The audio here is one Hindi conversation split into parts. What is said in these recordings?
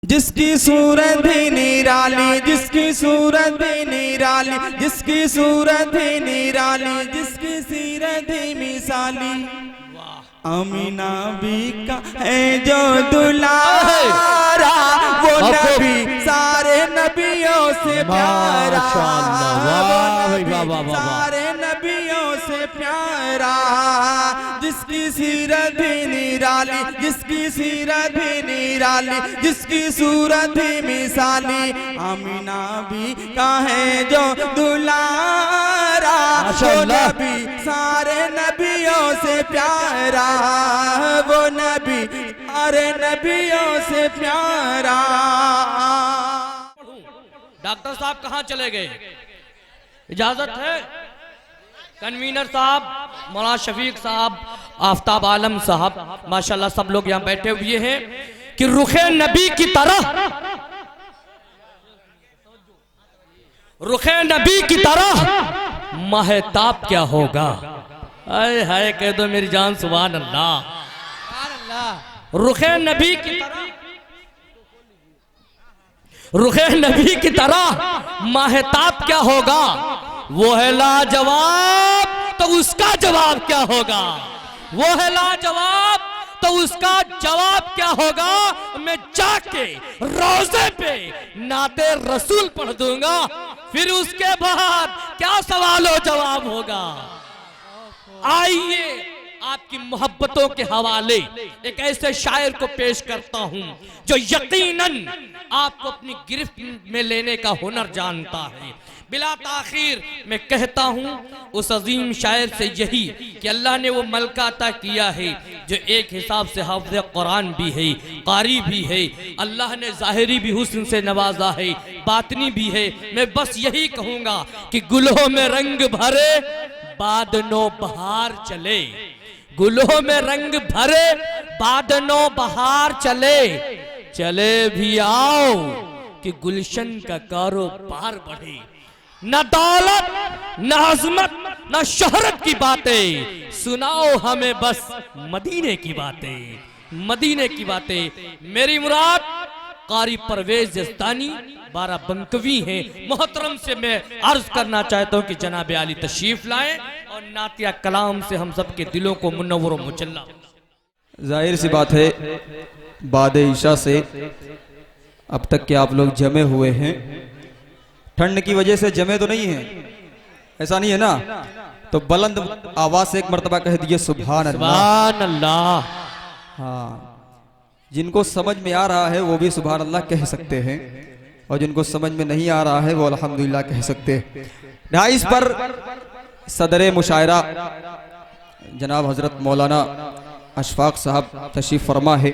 जिसकी सूरत भी निराली, जिसकी सूरत भी निराली, जिसकी सूरत भी निराली, जिसकी सीरत ही मिसाली। अमीना भी का है जो दुलारा, वो नबी सारे नबियों से प्यारा, सारे नबियों से प्यारा। जिसकी सीरत भी निराली, जिसकी सीरत भी निराली, जिसकी सूरत भी मिसाली। अमीना भी का है जो दुलारा, वो नबी सारे नबियों से प्यारा, वो नबी सारे नबियों से प्यारा। डॉक्टर साहब कहाँ चले गए? इजाजत है? कन्वीनर साहब, मौलाना शफीक साहब, आफ्ताब आलम साहब, माशाल्लाह सब लोग यहाँ बैठे हुए हैं कि रुखे नबी की तरह, रुखे नबी की तरह महताब क्या होगा? आए हाय कह दो मेरी जान सुभान अल्लाह। रुखे नबी की तरह, रुखे नबी की तरह महताब क्या होगा? वो है लाजवाब तो उसका जवाब क्या होगा? वो है लाजवाब तो उसका जवाब क्या होगा? मैं जाके रोजे पे नाते रसूल पढ़ दूंगा, फिर उसके बाद क्या सवालो जवाब होगा। आइए आपकी मोहब्बतों के हवाले एक ऐसे शायर को पेश करता हूं जो यकीनन आपको अपनी गिरफ्त में लेने का हुनर जानता है। बिला ताखीर मैं कहता हूं उस अजीम शायर से यही कि अल्लाह ने वो मलका अता किया है जो एक हिसाब से हाफ़िज़ कुरान भी है, कारी भी है। अल्लाह ने ज़ाहिरी भी हुस्न से नवाजा है, बातनी भी है। मैं बस यही कहूँगा कि गुलों में रंग भरे बादनो बहार चले, गुलों में रंग भरे बादनो बहार चले, चले भी आओ कि गुलशन का कारोबार बढ़े। न दौलत न अज़मत न शोहरत की बातें, सुनाओ हमें बस मदीने की बातें, मदीने की बातें। मेरी मुराद कारी परवेज जस्तानी बाराबंकवी हैं। मोहतरम से मैं अर्ज करना चाहता हूँ कि जनाब आली तशरीफ लाएं और नातिया कलाम से हम सब के दिलों को मुनव्वर व मुजल्ला। जाहिर सी बात है बाद ईशा से अब तक के आप लोग जमे हुए हैं, ठंड की वजह से जमे तो नहीं है, ऐसा नहीं है ना? तो बुलंद आवाज से एक मर्तबा कह दिए सुभान अल्लाह, सुभान अल्लाह। हाँ, जिनको समझ में आ रहा है वो भी सुभान अल्लाह कह सकते हैं और जिनको समझ में नहीं आ रहा है वो अल्हम्दुलिल्लाह कह सकते हैं। ढाइस पर सदर मुशायरा जनाब हजरत मौलाना अशफाक साहब तशरीफ फरमा है,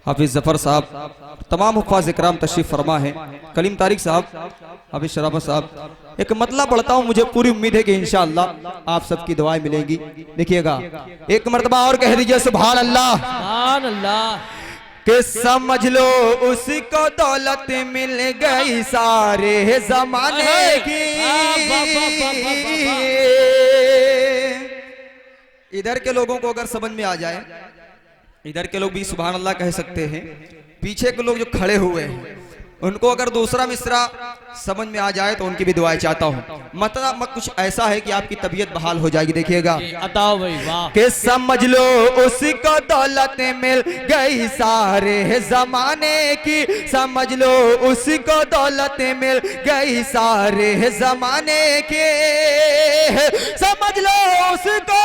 हाफिज जफर साहब, तमाम हुफ़ाज़ इकराम तशरीफ फरमा है, कलीम तारिक साहब, हाफिज शराफत साहब। एक मतला पढ़ता हूँ, मुझे पूरी उम्मीद है कि इंशाअल्लाह आप सबकी दुआएं मिलेंगी। देखिएगा एक मर्तबा और कह दीजिए सुभान अल्लाह, सुभान अल्लाह। कि समझ लो उसको दौलत मिल गई सारे जमाने की। इधर के लोगों को अगर समझ में आ जाए, इधर के लोग भी सुभान अल्लाह कह सकते हैं, पीछे के लोग जो खड़े हुए हैं उनको अगर दूसरा मिसरा समझ में आ जाए तो उनकी भी दुआएं चाहता हूँ। मतलब कुछ ऐसा है कि आपकी तबीयत बहाल हो जाएगी। देखिएगा अताओ भाई वाह। कि समझ लो उसको दौलत मिल गई सारे जमाने की, समझ लो उसको दौलत मिल गई सारे जमाने के, समझ लो उसको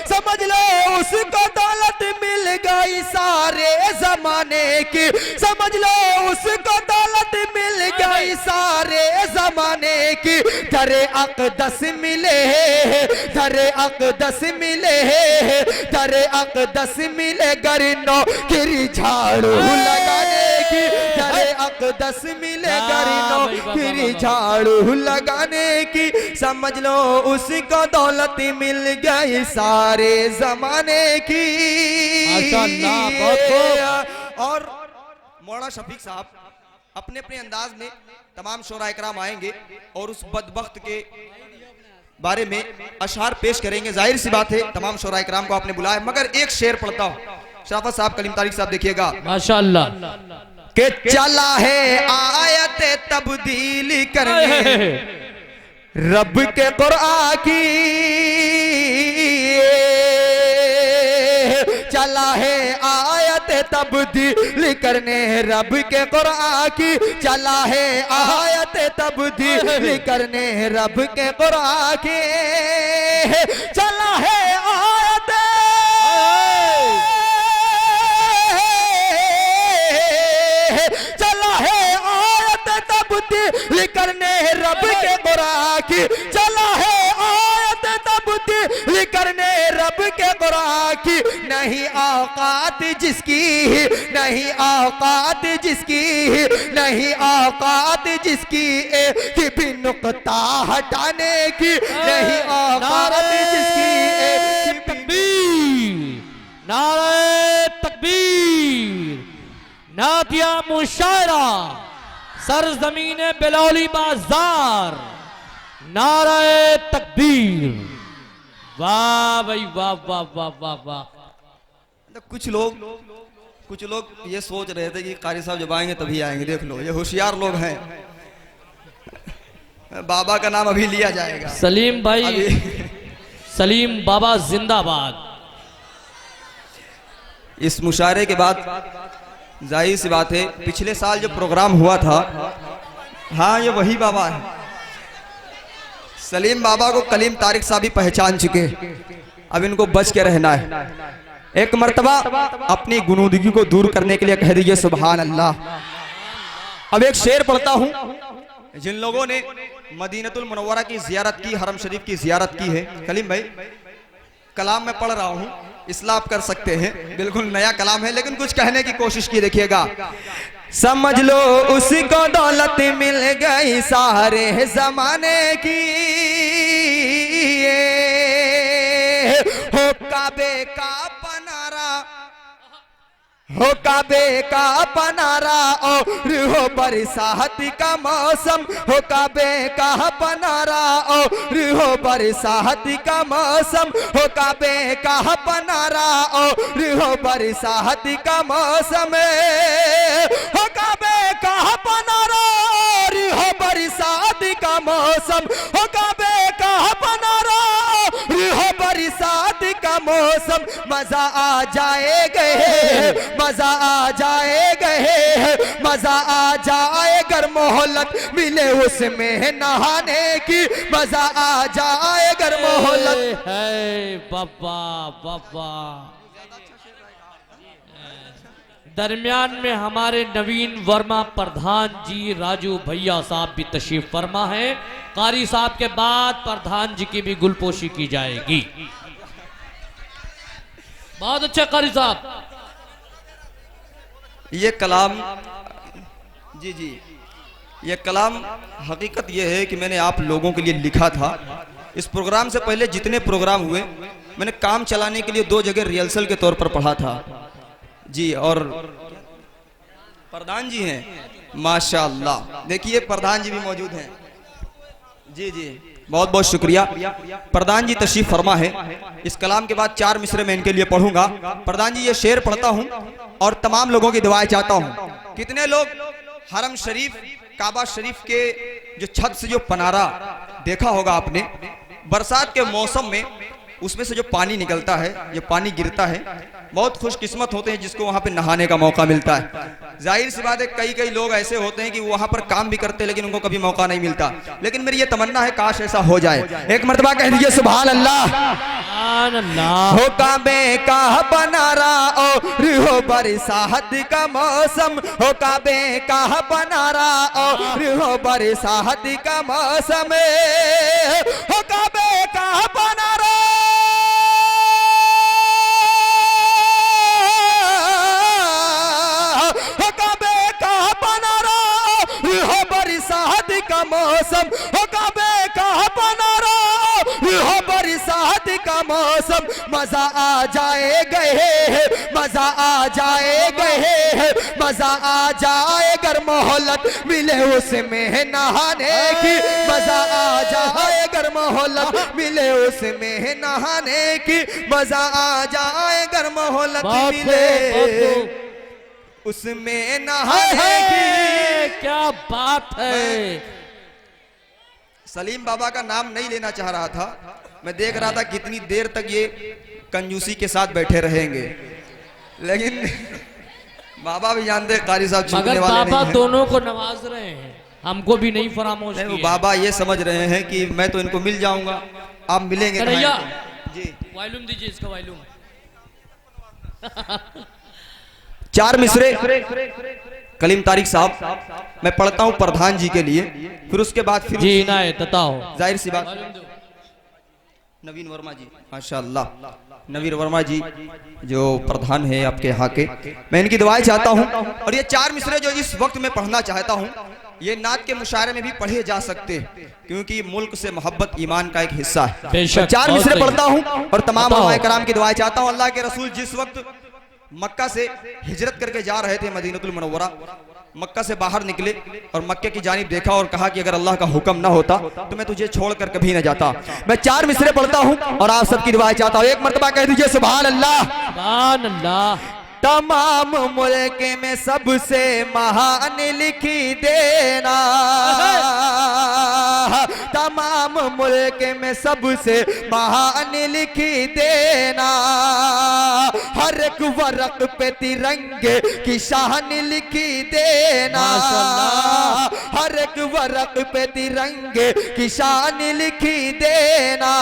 समझ लो उसको दौलत मिल गई सारे जमाने की, समझ लो उसको दौलत मिल गई सारे जमाने की। दरे अक़दस मिले, दरे अक़दस मिले, दरे अक़दस मिले गरनो गिरी झाड़ू लगाने की, दरे अक़दस मिले गरनो गिरी झाड़ू लगाने की, समझ लो उसको दौलत मिल गई सारे जमाने की। और मौलाना शफीक साहब अपने अपने अंदाज में तमाम शोरा इकराम आएंगे और उस बदबख्त के बारे में अशआर पेश करेंगे। जाहिर सी बात है तमाम शोरा इकराम को आपने बुलाया, मगर एक शेर पढ़ता हूँ। शराफत साहब, कलीम तारिक साहब देखिएगा। माशाअल्लाह। के चला है आयत तब्दील करने रब के कुरान की, चला है आयत तब्दील करने रब के कुरान की, चला है आयत तब्दील करने रब के कुरान की, चला है आयत करने रब के कुरान की, चला है आयत तब्दील करने रब के कुरान की। नहीं औकात जिसकी, नहीं औकात जिसकी, नहीं औकात जिसकी एक भी नुक्ता हटाने की, नहीं औकात जिसकी एक तकबीर, नारे तकबीर, नादिया मुशायरा, सरजमीन बिलौली बाजार, नाराए तकबीर। वाह भाई वाह वाह वाह वाह वाह। कुछ लोग ये सोच रहे थे कि कारी साहब जब आएंगे तभी आएंगे। देख लो, ये होशियार लोग हैं। बाबा का नाम अभी लिया जाएगा। सलीम भाई, सलीम बाबा जिंदाबाद। इस मुशायरे के बाद जाहिर सी बात है पिछले साल जो प्रोग्राम हुआ था, हाँ ये वही बाबा है। सलीम बाबा को कलीम तारिक साहब भी पहचान चुके, अब इनको बच के रहना है। एक मर्तबा अपनी गुनूदगी को दूर करने के लिए कह दीजिए सुभान अल्लाह। अब एक शेर पढ़ता हूँ। जिन लोगों ने मदीनतुल मुनव्वरा की जियारत की, हरम शरीफ की जियारत की है, कलीम भाई कलाम मैं पढ़ रहा हूँ, इसलाह आप कर सकते हैं, बिल्कुल नया कलाम है लेकिन कुछ कहने की कोशिश की। देखिएगा। समझ लो उसको दौलत मिल गई सारे जमाने की, हो काबे का पनारा, हो काबे का पनारा और हो बरसात का मौसम, हो काबे का पनारा और हो बरसात का मौसम, हो काबे का पनारा और हो बरसात का मौसम, हो काबे का पनारा और हो बरसात का मौसम, हो काबे का पनारा और हो बरसात का मौसम। मजा आ जाएगा, मजा आ जाएगा, मजा आ जाएगा मोहलत मिले उसमें नहाने की, मजा आ जाएगा मोहलत है। बाबा बाबा। दरमियान में हमारे नवीन वर्मा प्रधान जी, राजू भैया साहब भी तशरीफ फरमा है। कारी साहब के बाद प्रधान जी की भी गुलपोशी की जाएगी। बहुत अच्छा कारी साहब। ये कलाम, जी जी, ये कलाम हकीकत ये है कि मैंने आप लोगों के लिए लिखा था। इस प्रोग्राम से पहले जितने प्रोग्राम हुए मैंने काम चलाने के लिए 2 जगह रिहर्सल के तौर पर पढ़ा था जी। और प्रधान जी हैं माशाअल्लाह, देखिए प्रधान जी भी मौजूद हैं। जी जी, बहुत बहुत शुक्रिया। प्रधान जी तशरीफ फरमा है। इस कलाम के बाद 4 मिसरे मैं इनके लिए पढ़ूंगा। प्रधान जी ये शेर पढ़ता हूं और तमाम लोगों की दुआएं चाहता हूं। कितने लोग हरम शरीफ, काबा शरीफ के जो छत से जो पनारा देखा होगा आपने, बरसात के मौसम में उसमें से जो पानी निकलता है, जो पानी गिरता है, बहुत खुशकिस्मत होते हैं जिसको वहां पे नहाने का मौका मिलता है। जाहिर सी बात है कई लोग ऐसे होते हैं कि वहां पर काम भी करते हैं लेकिन उनको कभी मौका नहीं मिलता। लेकिन मेरी ये तमन्ना है काश ऐसा हो जाए। एक मर्तबा कह दीजिए सुभान अल्लाह। हो काबे का बनारा और हो बरसात का मौसम, हो काबे का बनारा और हो बरसात का मौसम, हो काबे का बनारा का मौसम, हो काबे का बनारा हो बरसात का मौसम मजा आ जाए गए, मजा आ जाए गए, मजा आ जाए अगर मोहलत मिले उसमें नहाने की, मजा आ जाए अगर मोहलत मिले उसमें नहाने की, मजा आ जाए अगर मोहलत मिले उसमें नहाने की। क्या बात है। सलीम बाबा का नाम नहीं लेना चाह रहा था, मैं देख रहा था कितनी देर तक ये कंजूसी के साथ बैठे रहेंगे, लेकिन बाबा भी जानते कारी साहब मगर बाबा दोनों को नवाज रहे हैं, हमको भी नहीं फरामोश किया। बाबा ये समझ रहे हैं कि मैं तो इनको मिल जाऊंगा, आप मिलेंगे जी। वायलूम दीजिए इसका वायलूम। 4 मिसरे कलीम तारिक साहब मैं पढ़ता हूँ प्रधान जी के लिए, फिर उसके बाद फिर जी बताओ। जाहिर सी बात नवीन वर्मा जी, माशाअल्लाह नवीन वर्मा जी जो प्रधान है आपके यहाँ के, मैं इनकी दुआएं चाहता हूँ। और ये 4 मिसरे जो इस वक्त में पढ़ना चाहता हूँ, ये नात के मुशायरे में भी पढ़े जा सकते, क्योंकि मुल्क से मोहब्बत ईमान का एक हिस्सा है। 4 मिसरे पढ़ता हूँ और तमाम उलमाए कराम की दुआएं चाहता हूँ। अल्लाह के रसूल जिस वक्त मक्का से हिजरत करके जा रहे थे मदीनतुल मुनव्वरा, मक्का से बाहर निकले और मक्के की जानिब देखा और कहा कि अगर अल्लाह का हुक्म ना होता तो मैं तुझे छोड़कर कभी न जाता। मैं 4 मिसरे पढ़ता हूं और आप सबकी दुआएं चाहता हूं। एक मर्तबा कह दीजिए सुभान अल्लाह। सुभान अल्लाह। तमाम मुल्क में सबसे महान लिखी देना, तमाम मुल्क में सबसे महान लिखी देना, हर एक वर्क पे तिरंगे की शान लिखी देना, हर एक वर्क पे तिरंगे की शान लिखी देना,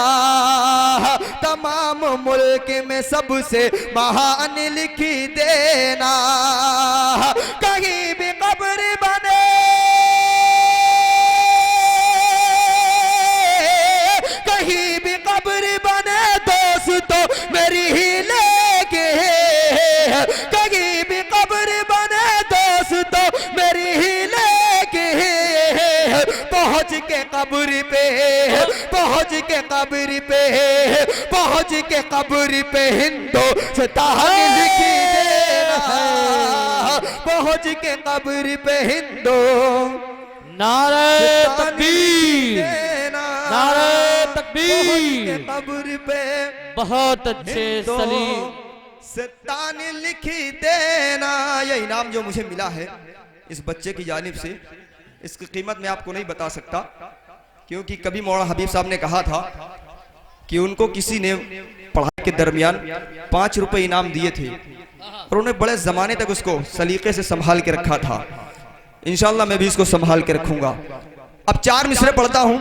तमाम मुल्क में सबसे महान लिखी देना, कहीं भी कब्र बने, कहीं भी कब्र बने दोस्तों मेरी ही लेके, कहीं भी कब्र बने दोस्तों मेरी ही लेके, पहुंच के कब्र पे, पहुंच के कब्र पे, पहुंच के कब्र पे हिंदुस्तान लिखी देना, पहुंच के कब्र पे हिंदू नारे तकबीर, नारे तकबीर। कब्र पे बहुत अच्छे सलीम। सतान लिखी देना। ये इनाम जो मुझे मिला है इस बच्चे की जानिब से, इसकी कीमत मैं आपको नहीं बता सकता, क्योंकि कभी मौलाना हबीब साहब ने कहा था कि उनको किसी ने पढ़ाई के दरमियान 5 रुपए इनाम दिए थे और उन्हें बड़े जमाने तक उसको सलीके से संभाल के रखा था। इंशाल्लाह मैं भी इसको संभाल के रखूंगा। अब 4 मिसरे पढ़ता हूं,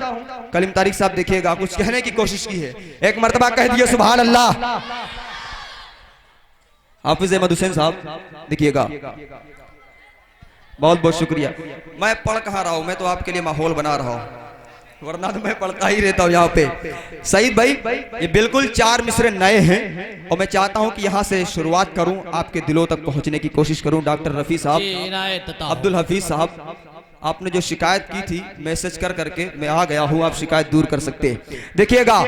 कलीम तारिक साहब देखिएगा, कुछ कहने की कोशिश की है, एक मर्तबा कह दिए सुभान अल्लाह। हाफिज अहमद हुसैन साहब देखिएगा, बहुत बहुत शुक्रिया। मैं पढ़ कहाँ रहा हूं, मैं तो आपके लिए माहौल बना रहा हूं, वरना तो मैं पढ़ता ही रहता हूं यहाँ पे। सईद भाई ये बिल्कुल 4 मिसरे नए हैं और मैं चाहता हूं कि यहाँ से शुरुआत करूं, आपके दिलों तक पहुंचने की कोशिश करूं। डॉक्टर रफी साहब, अब्दुल हफीज साहब, आपने जो शिकायत की थी मैसेज कर करके मैं आ गया हूं, आप शिकायत दूर कर सकते हैं। देखिएगा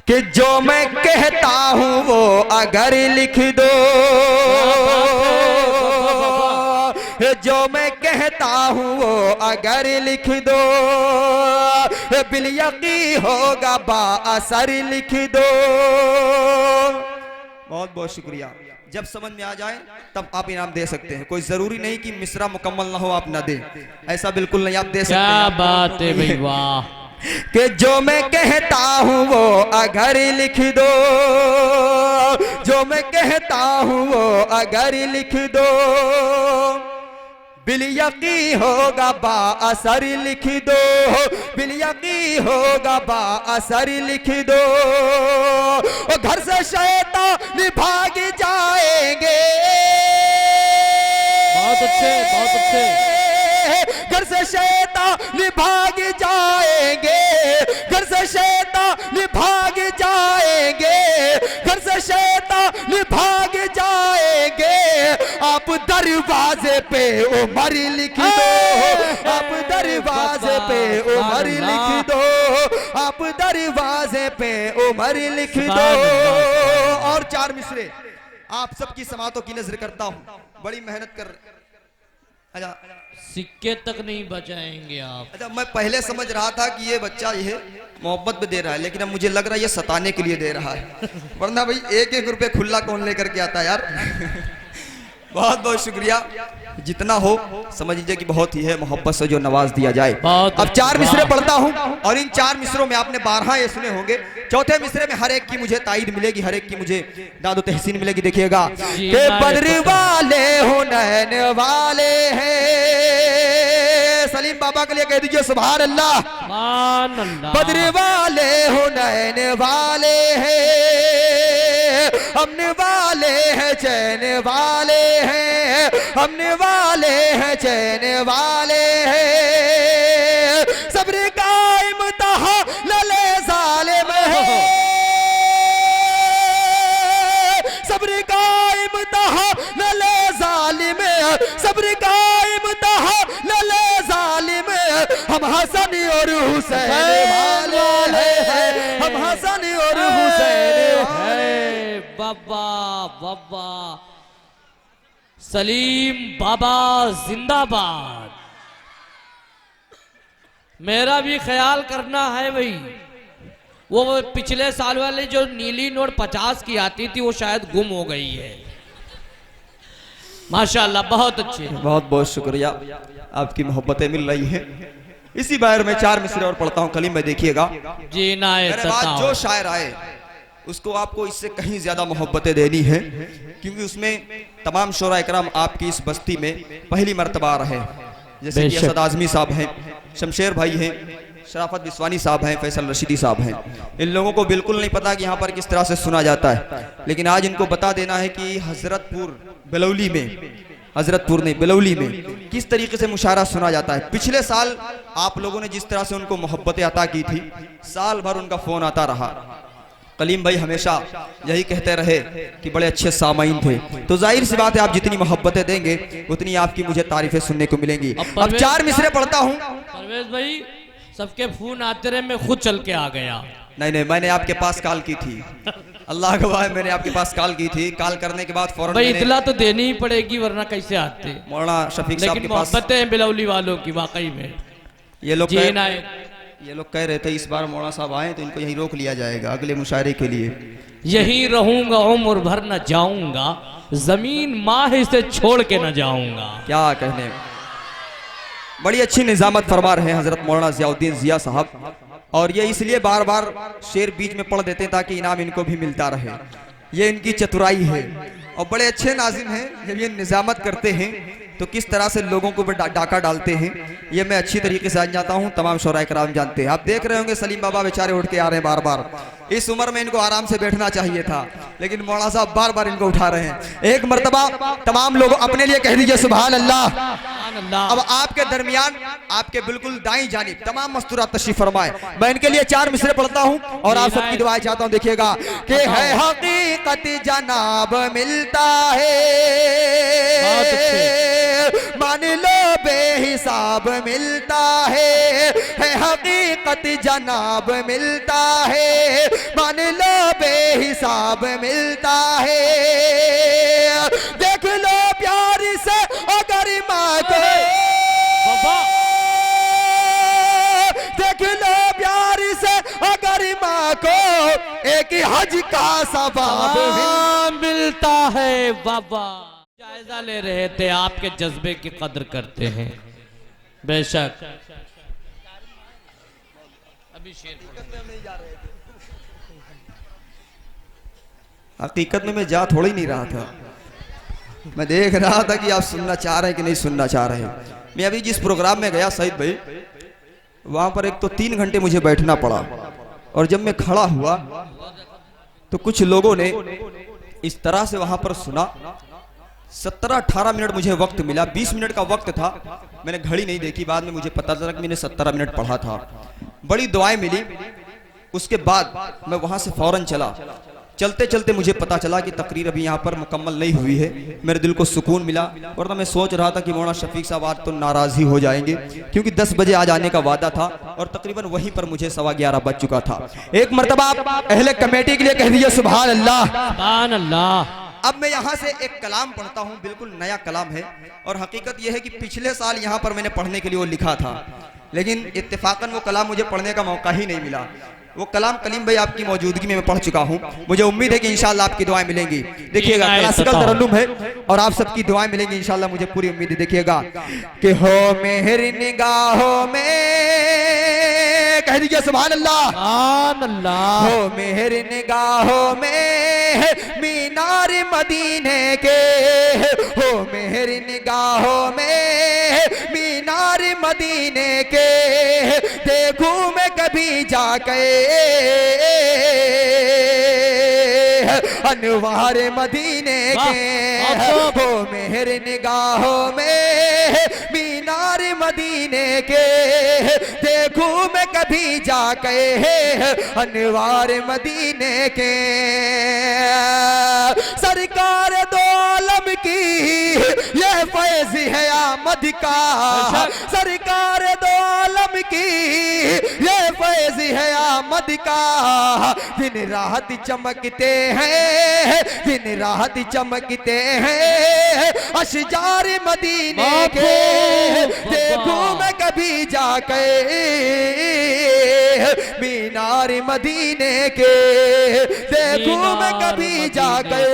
कि जो मैं कहता हूं वो अगर लिख दो, जो मैं कहता हूं वो अगर लिख दो, बिलयकी होगा बाअसर लिख दो। बहुत बहुत शुक्रिया। जब समझ में आ जाए तब आप इनाम दे सकते हैं, कोई जरूरी नहीं कि मिसरा मुकम्मल ना हो आप ना दे, ऐसा बिल्कुल नहीं, आप दे सकते हैं। क्या बात है भाई, वाह। कि जो मैं कहता हूं वो अगर लिख दो, जो मैं कहता हूं वो अगर लिख दो, बिलयकी होगा बाअसर लिख दो, बिलयकी होगा बाअसर लिख दो। और घर से शैतान भाग जाएंगे, बहुत अच्छे, बहुत अच्छे। घर से शैतान भाग जाएंगे, घर से शैतान भाग जाएंगे, घर से शैतान भाग जाएंगे। आप दर दरवाजे पे उमर लिख दो, आप दरवाजे पे उमर लिख दो, आप दरवाजे पे उमर लिख दो। और 4 मिसरे आप सबकी समातों की नजर करता हूँ, बड़ी मेहनत कर। अच्छा, सिक्के तक नहीं बचाएंगे आप। अच्छा, मैं पहले समझ रहा था कि ये बच्चा ये मोहब्बत में दे रहा है, लेकिन अब मुझे लग रहा है ये सताने के लिए दे रहा है, वरना भाई 1-1 रुपए खुला कौन लेकर के आता है यार। बहुत बहुत शुक्रिया, जितना हो समझ लीजिए कि बहुत ही है, मोहब्बत से जो नवाज दिया जाए। अब 4 मिसरे पढ़ता हूँ और इन 4 मिसरों में आपने 12 ये सुने होंगे। चौथे मिसरे में हर एक की मुझे ताईद मिलेगी, हर एक की मुझे दादो तहसीन मिलेगी। देखिएगा कि बद्र वाले हो नैन वाले हैं, सलीम बाबा के लिए कह दीजिए सुभान अल्लाह। बद्र वाले हो नैन वाले हैं, हमने वाले हैं चैन वाले हैं, हमने वाले हैं चैन वाले हैं, सब्र का इम्तिहान लले जालिम है, सब्र का इम्तिहान लले जालिम है, सब्र का इम्तिहान लले जालिम है। हम हसन और हुसैन वाले हैं, हम हसन और हुसैन वाले। बाबा बाबा सलीम बाबा जिंदाबाद। मेरा भी ख्याल करना है भाई, वो पिछले साल वाले जो नीली नोट 50 की आती थी वो शायद गुम हो गई है। माशाल्लाह, बहुत अच्छे। बहुत बहुत शुक्रिया, आपकी मोहब्बतें मिल रही हैं। इसी बार में 4 मिसरे और पढ़ता हूँ कलीम में, देखिएगा। जी नाए जो शायर आए उसको आपको इससे कहीं ज्यादा मोहब्बतें देनी है, क्योंकि उसमें तमाम शोरा इकराम आपकी इस बस्ती में पहली मर्तबा आ रहे हैं, जैसे कि असद आजमी साहब हैं, शमशेर भाई हैं, शराफत बिस्वानी साहब हैं, फैसल रशीदी साहब हैं। इन लोगों को बिल्कुल नहीं पता कि यहाँ पर किस तरह से सुना जाता है, लेकिन आज इनको बता देना है कि हजरतपुर बेलौली में, हजरतपुर नहीं बेलौली में किस तरीके से मुशायरा सुना जाता है। पिछले साल आप लोगों ने जिस तरह से उनको मोहब्बतें अता की थी, साल भर उनका फोन आता रहा। कलीम भाई हमेशा यही कहते रहे कि बड़े अच्छे सामाइन थे, तो जाहिर सी बात है आप जितनी मोहब्बतें देंगे उतनी आपकी मुझे तारीफें सुनने को मिलेंगी। अब 4 मिसरे पढ़ता हूँ। परवेज भाई, सबके फोन आते रहे, मैं खुद चल के आ गया। नहीं, मैंने आपके पास कॉल की थी, अल्लाह गवाह, मैंने आपके पास कॉल की थी। कॉल करने के बाद फौरन भाई इतला तो देनी ही पड़ेगी, वरना कैसे आते। मौलाना शफीक साहब के पास मोहब्बतें हैं बिलौली वालों की, वाकई में। ये लोग कह रहे थे इस बार मौलाना साहब आए तो इनको यहीं रोक लिया जाएगा अगले मुशायरे के लिए। यहीं रहूंगा, उम्र भर न जाऊंगा, जमीन माह से छोड़ के न जाऊंगा। क्या कहने, बड़ी अच्छी निजामत फरमा रहे हैं हजरत मौलाना जियाउद्दीन जिया साहब, और ये इसलिए बार बार शेर बीच में पढ़ देते हैं ताकि इनाम इनको भी मिलता रहे। ये इनकी चतुराई है, और बड़े अच्छे नाजिम हैं। जब ये निजामत करते हैं तो किस तरह से लोगों को डाका डालते हैं, ये मैं अच्छी तरीके से जान जाता हूँ, तमाम शोरा कराम जानते हैं। आप देख रहे होंगे सलीम बाबा बेचारे उठ के आ रहे हैं बार बार। इस उम्र में इनको आराम से बैठना चाहिए था, लेकिन मौलाना साहब बार बार इनको उठा रहे हैं। एक मर्तबा तमाम लोग अपने लिए कह दीजिए सुभान अल्लाह। अब आपके दरमियान, आपके बिल्कुल दाईं जानिब तमाम मस्तूरात तशरीफ फरमाए। मैं इनके लिए 4 मिसरे पढ़ता हूँ और आप सबकी दुआएं चाहता हूँ। देखिएगा कि है हकीकत जनाब मिलता है, मान लो बेहिसाब मिलता है हकीकत जनाब मिलता है, मान लो बेहिसाब मिलता है। देख लो प्यार से अगर माँ को, देख लो प्यार से अगर माँ को, एक हज का सवाब मिलता है। बाबा जायजा ले रहे थे, आपके जज्बे की कदर करते हैं बेशक। अभी शेर हकीकत में मैं जा थोड़ी नहीं रहा था, मैं देख रहा था कि आप सुनना चाह रहे हैं कि नहीं सुनना चाह रहे हैं। मैं अभी जिस प्रोग्राम में गया सईद भाई, वहां पर एक तो 3 घंटे मुझे बैठना पड़ा, और जब मैं खड़ा हुआ तो कुछ लोगों ने इस तरह से वहां पर सुना। 17-18 मिनट मुझे वक्त मिला, 20 मिनट का वक्त था, मैंने घड़ी नहीं देखी, बाद में मुझे पता चला कि मैंने 17 मिनट पढ़ा था। बड़ी दुआएं मिली। उसके बाद मैं वहां से फौरन चला चलते चलते मुझे पता चला कि तकरीर अभी यहाँ पर मुकम्मल नहीं हुई है। मेरे दिल को सुकून मिला, वरना मैं सोच रहा था कि मौलाना शफीक साहब आज तो नाराज़ ही हो जाएंगे, क्योंकि 10 बजे आ जाने का वादा था और तकरीबन वहीं पर मुझे 11:15 बज चुका था। एक मरतबा आप अहले कमेटी के लिए कह दीजिए सुभान अल्लाह। सुभान अल्लाह। अब मैं यहाँ से एक कलाम पढ़ता हूँ, बिल्कुल नया कलाम है, और हकीकत यह है कि पिछले साल यहाँ पर मैंने पढ़ने के लिए वो लिखा था, लेकिन इत्तेफाकन वो कलाम मुझे पढ़ने का मौका ही नहीं मिला। वो कलाम कलीम भाई आपकी मौजूदगी में मैं पढ़ चुका हूँ। मुझे उम्मीद है कि इंशाल्लाह आपकी दुआएं मिलेंगी। देखिएगा, क्लासिकल तरन्नुम है और आप सबकी दुआएं मिलेंगी इंशाल्लाह, मुझे पूरी उम्मीद है। देखिएगा कि हो मेहर निगाहों में, कह दीजिए सुभान अल्लाह। सुभान अल्लाह। हो मेहर निगाहों में मीनार मदीने के, हो मेहर निगाहों में मीनार मदीने के, देखूं मैं कभी जाके अनवार मदीने के, हो मेहर निगाहों में मीनार मदीने के, देखूं मैं कभी जाके अनवार मदीने के। सरकार दो आलम की ये फैज़ है आमद का, सरकार दो आलम की ये फैज़ है आमद का, दिन रात चमकते हैं, दिन रात चमकते हैं अशजार मदीने के, देखूं मैं कभी जाके मीनार मदीने के, देखूं मैं कभी जाके।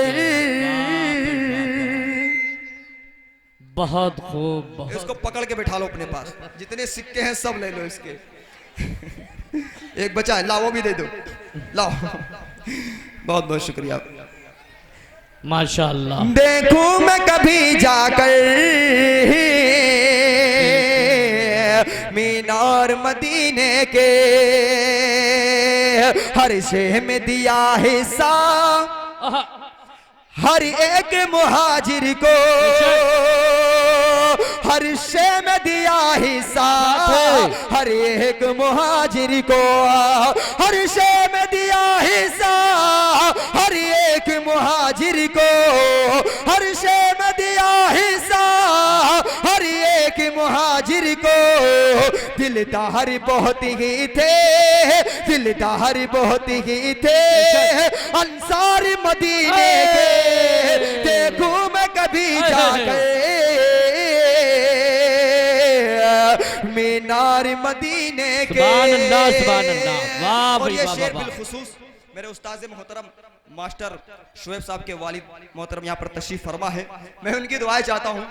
बहुत खूब, बहुत। इसको पकड़ के बैठा लो अपने पास, जितने सिक्के हैं सब ले लो इसके। एक बचा है, लाओ वो भी दे दो, लाओ। बहुत बहुत शुक्रिया, माशाअल्लाह। देखूं मैं कभी जाकर मीनार मदीने के, हर शे में दिया हिस्सा हर एक मुहाजिर को, हर शे में दिया हिस्सा हर एक मुहाजिर को, हर शे में दिया हिस्सा हर एक मुहाजिर को, हर शे में दिया हिस्सा हर एक मुहाजिर को। दिलदार बहुत ही थे, दिलदार बहुत ही थे अंसार मदीने के, देखूं मैं कभी जाके मीनार मदीने के। सुभान अल्लाह, सुभान अल्लाह, वाह और भाई ये वाह, शेर वाह। बिलखुसूस मेरे उस्ताद मोहतरम मास्टर शुएब साहब के वालिद मोहतरम यहाँ पर तशरीफ फरमा है, मैं उनकी दुआएं चाहता हूँ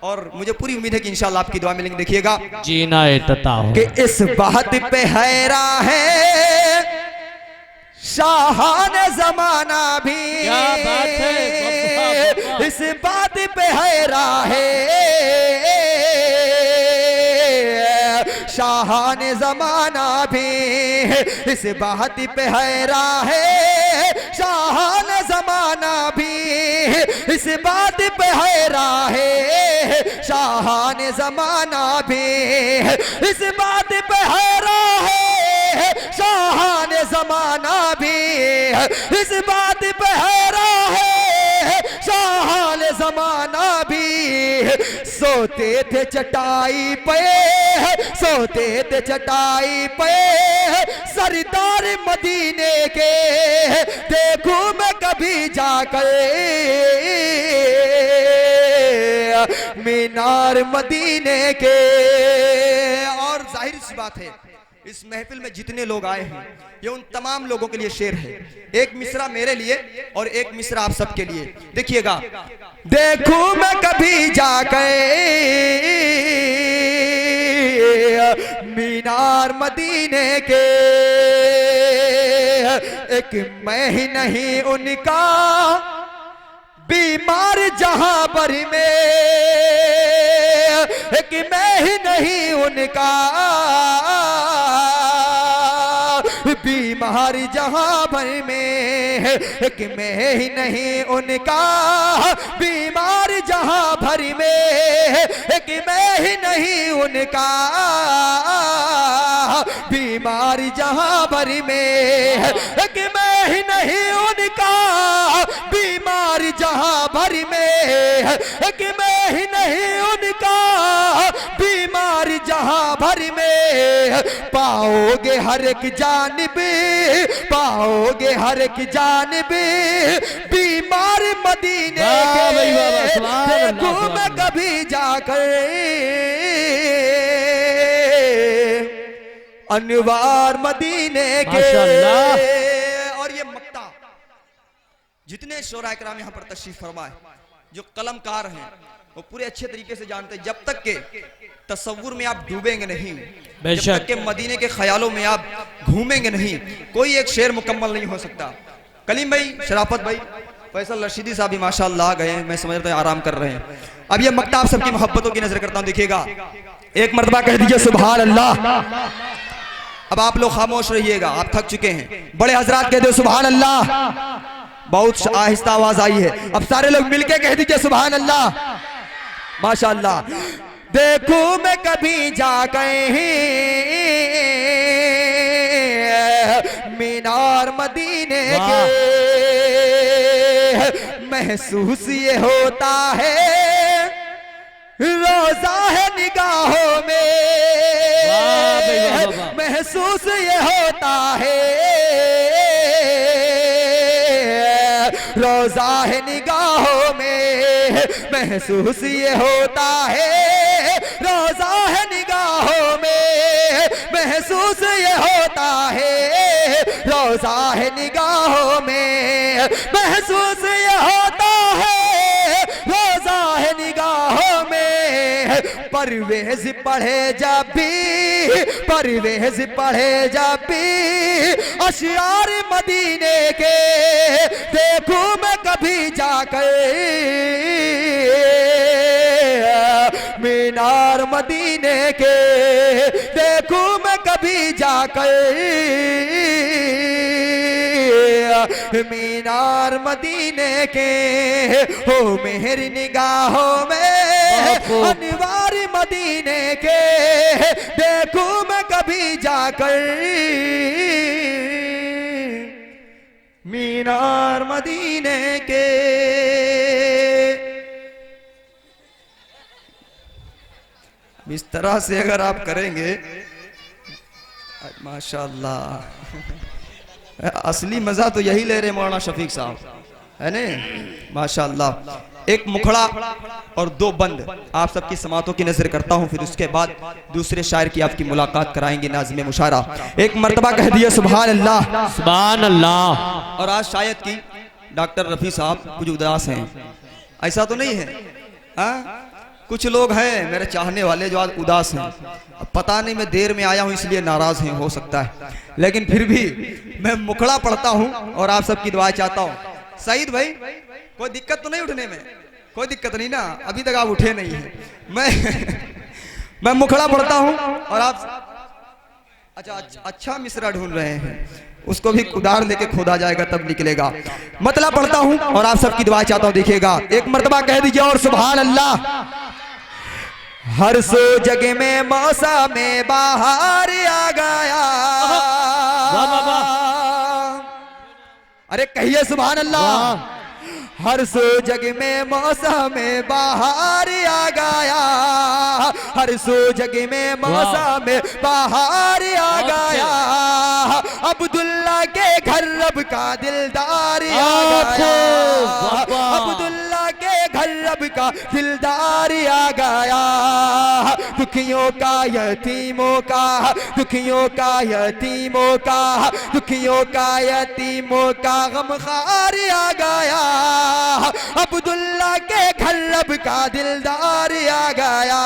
और मुझे पूरी उम्मीद है कि इंशाल्लाह आपकी दुआ मिलेंगी। देखिएगा जीना इत्ता हो कि इस बात पे हैरान है शाहान जमाना भी, क्या बात है, इस बात पे हैरान है शाहान जमाना भी, इस बात पे हैरान है शाहान जमाना भी, इस बात पे हैरान है शाहान जमाना भी, इस बात पे हैरान है शाहान जमाना भी, इस बात पे हैरान है शाहान जमाना भी। सोते थे चटाई पे, सोते थे चटाई पे सरदार मदीने के, देखूं मैं कभी जाकर मीनार मदीने के। और जाहिर सी बात है इस महफिल में जितने लोग आए हैं ये उन तमाम लोगों के लिए शेर है, एक मिसरा मेरे लिए और एक मिसरा आप सबके लिए। देखिएगा, देखूं मैं कभी जाकर मीनार मदीने के, एक मैं ही नहीं उनका बीमार जहां पर में, एक मैं ही नहीं उनका बीमार जहां भर में, एक मैं ही नहीं उनका बीमार जहां भर में, एक मैं ही नहीं उनका बीमार जहां भर में, एक मैं ही नहीं उनका भर में, एक मैं ही नहीं उनका बीमार जहां भर में। पाओगे हर एक जानिब, पाओगे हर एक जानिब बीमार मदीने के। देखूं मैं कभी जाकर अनवार मदीने के। और ये मक्ता जितने शोराए कराम यहाँ पर तशरीफ फरमाए, जो कलमकार हैं, वो पूरे अच्छे तरीके से जानते हैं, जब तक के तसव्वुर में आप डूबेंगे नहीं, जब तक के मदीने के ख्यालों में आप घूमेंगे नहीं, कोई एक शेर मुकम्मल नहीं हो सकता। कलीम भाई, शराफत भाई, फैसल रशीदी साहब भी माशाअल्लाह गए, मैं समझता हूं आराम कर रहे हैं। अब ये मक्ता आप सबकी मोहब्बतों की नजर करता हूं, देखिएगा, एक मर्तबा कह दीजिए सुभान अल्लाह। अब आप लोग खामोश रहिएगा, आप थक चुके हैं। बड़े हजरात कह दो सुभान अल्लाह। बहुत आहिस्ता आवाज आई है, अब सारे लोग मिलके कह दीजिए सुभान अल्लाह। माशाअल्लाह। देखूं मैं कभी जाके मीनार मदीने के, महसूस ये होता है रोजा है निगाहों में, महसूस ये होता है रोजा है निगाहों में, महसूस ये होता है रोजा है निगाहों में, महसूस ये होता है रोजा है निगाहों में, महसूस ये होता है रोजा है निगाहों में। परवेज पढ़े जब भी, परवेज पढ़े जब भी अशआर मदीने के, देखूं मैं कभी जाकर मीनार मदीने के, देखूं मैं कभी जाकर मीनार मदीने के। हो मेरी निगाहों में अनवार मदीने के, देखूं मैं कभी जाकर मीनार मदीने के। इस तरह से अगर आप करेंगे, माशाअल्लाह, असली मजा तो यही ले रहे मौलाना शफीक साहब, है ने, माशाअल्लाह। एक मुखड़ा और दो बंद आप सबकी समातों की नजर करता हूं, फिर उसके बाद दूसरे शायर की आपकी मुलाकात कराएंगे नाज़िम मुशारा। एक मर्तबा कह दिया सुभान अल्लाह, सुभान अल्लाह। और आज शायद की डॉक्टर रफी साहब कुछ उदास हैं, ऐसा तो नहीं है? कुछ लोग हैं मेरे चाहने वाले जो आज उदास हैं। अब पता नहीं मैं देर में आया हूं इसलिए नाराज हैं, हो सकता है, लेकिन फिर भी मैं मुखड़ा पढ़ता हूं और आप सबकी दुआ चाहता हूं। सईद भाई, कोई दिक्कत तो नहीं उठने में? कोई दिक्कत नहीं ना, अभी तक आप उठे नहीं हैं। मैं मुखड़ा पढ़ता हूं और आप अच्छा मिसरा ढूंढ रहे हैं, उसको भी उधार लेके खोदा जाएगा तब निकलेगा। मतलब पढ़ता हूं और आप सबकी दुआ चाहता हूं, देखिएगा, एक मर्तबा कह दीजिए और सुभान अल्लाह। हर सो जगह में मौसम में बाहर आ गया, अरे कहिए सुभान अल्लाह। हर सो जगह में मौसम में बाहर आ गया, हर सो जगह में मौसम में बाहर आ गया। अब्दुल्ला के घर रब का दिलदार आ गया, अब्दुल्ला के घर रब का दिलदार आ गया। दुखियों का यतीमों का, दुखियों का यतीमों का, दुखियों का यतीमों का गमखार आ गया। अब्दुल्ला के घर रब का दिलदार आ गया,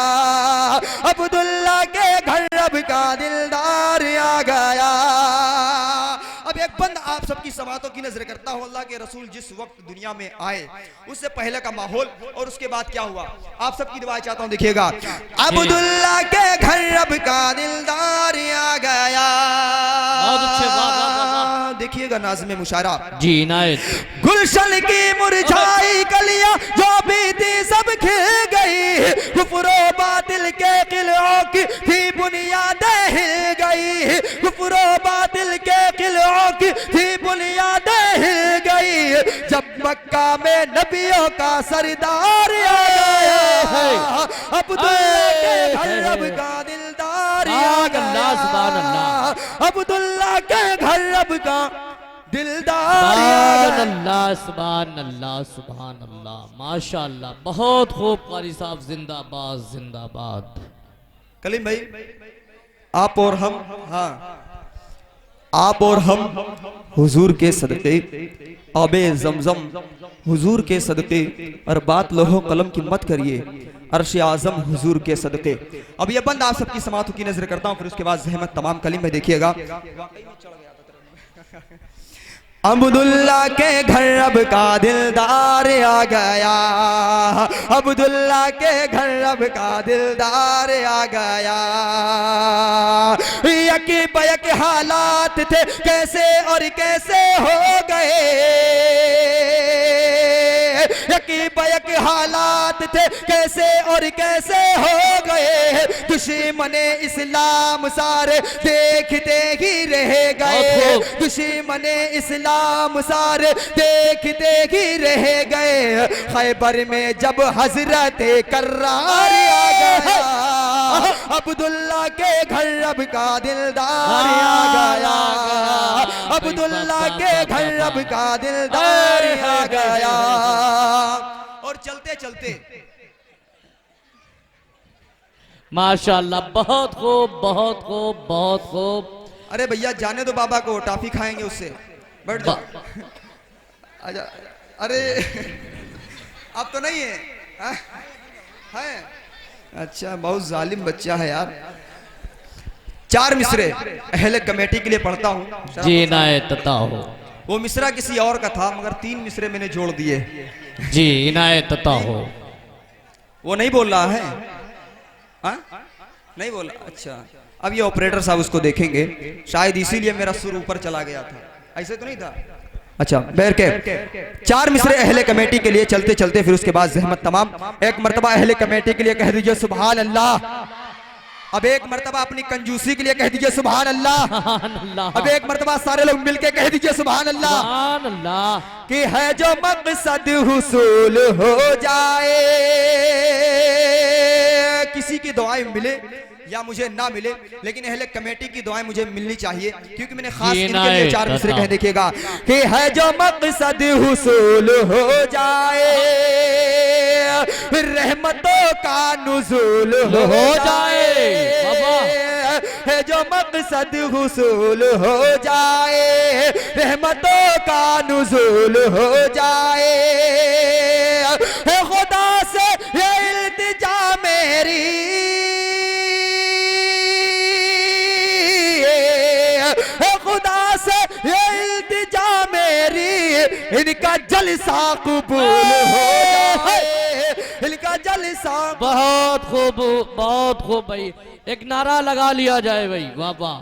अब्दुल्ला के घर रब का दिलदार आ गया। अब एक बंद आप सबकी समातों की नजर करता हूं। अल्लाह के रसूल जिस वक्त दुनिया में आए उससे पहले का माहौल और उसके बाद क्या हुआ, आप सबकी दुआ चाहता हूं, देखिएगा। अब्दुल्ला के घर रब का दिलदार आ गया, देखिएगा नाज़िम मुशारा जी इनायत। गुलशन की मुरझाई कलियां जो भी थी सब खिल गई, कुफ्र बातिल के किलों की थी बुनियादें हिल गई, कुफ्र बातिल के किलों की थी बुनियादें हिल गई। जब मक्का में नबियों का सरदार आ गया, अब्दुल्ला के घर अब का दिलदार आ गया, अब्दुल्ला के घर अब का दिलदार आ अल्लाह सुभान अल्लाह सुभान अल्लाह, माशाअल्लाह, बहुत खूब कारी साहब, जिंदाबाद जिंदाबाद। कलीम भाई, आप और हम, हाँ, आप और हम हुजूर के सदक़े, आबे ज़मज़म हुजूर के सदक़े, और बात लोहो कलम की मत करिए, अर्श आज़म हुजूर के सदक़े। अब ये बंद आप सबकी समातों की नजर करता हूँ, फिर उसके बाद ज़हमत तमाम। कलीम में देखिएगा, अब्दुल्ला के घर अब का दिलदार आ गया, अब्दुल्ला के घर अब का दिलदार आ गया। यकी बयक हालात थे कैसे और कैसे हो गए, यकी बयक हालात थे कैसे और कैसे हो गए, दुश्मने इस्लाम सारे देखते ही रह गए, दुश्मने इस्लाम सारे देखते ही रह गए। खैबर में जब हजरत कर्रार आ गया, अब्दुल्ला के घर अब का दिलदार आ गया, अब्दुल्ला के घर अब का दिलदार आ गया। और चलते चलते माशाअल्लाह, बहुत खूब बहुत खूब बहुत खूब। अरे भैया जाने दो बाबा को, टॉफी खाएंगे उससे, बैठ जाओ। आजा, अरे अब तो नहीं है, है? अच्छा, बहुत जालिम बच्चा है यार। 4 मिसरे अहले कमेटी के लिए पढ़ता हूँ जी, इनायत अता हो। वो मिसरा किसी और का था, मगर 3 मिसरे मैंने जोड़ दिए। जी, इनायत अता हो। वो नहीं बोल रहा है, हाँ? नहीं बोला, अच्छा। अब ये ऑपरेटर साहब उसको देखेंगे, शायद इसीलिए मेरा सुर ऊपर चला गया था, ऐसे तो नहीं था। अच्छा, बैर के 4 मिसरे अहले कमेटी के लिए, चलते चलते फिर उसके बाद ज़हमत तमाम। एक मर्तबा अहले कमेटी के लिए कह दीजिए सुभान अल्लाह। अब एक मर्तबा अपनी कंजूसी के लिए कह दीजिए सुभान अल्लाह। अब एक मर्तबा सारे लोग मिलके कह दीजिए सुभान अल्लाह। कि है जो मकसद हुसूल हो जाए, किसी की दुआएं मिले या मुझे ना मिले, लेकिन अहले कमेटी की दुआएं मुझे मिलनी चाहिए, क्योंकि मैंने खास इनके लिए 4 मिसरे कह। देखिएगा कि है जो मकसद हुसूल हो जाए, रहमतों का नुज़ूल हो जाए, है जो मकसद हुसूल हो जाए, रहमतों का नुज़ूल हो जाए। है खुदा से ये इल्तिजा मेरी, इनका जलसा कबूल हो जाए, इनका जलसा। बहुत खूब बहुत खूब भाई, एक नारा लगा लिया जाए भाई, वाह वाह।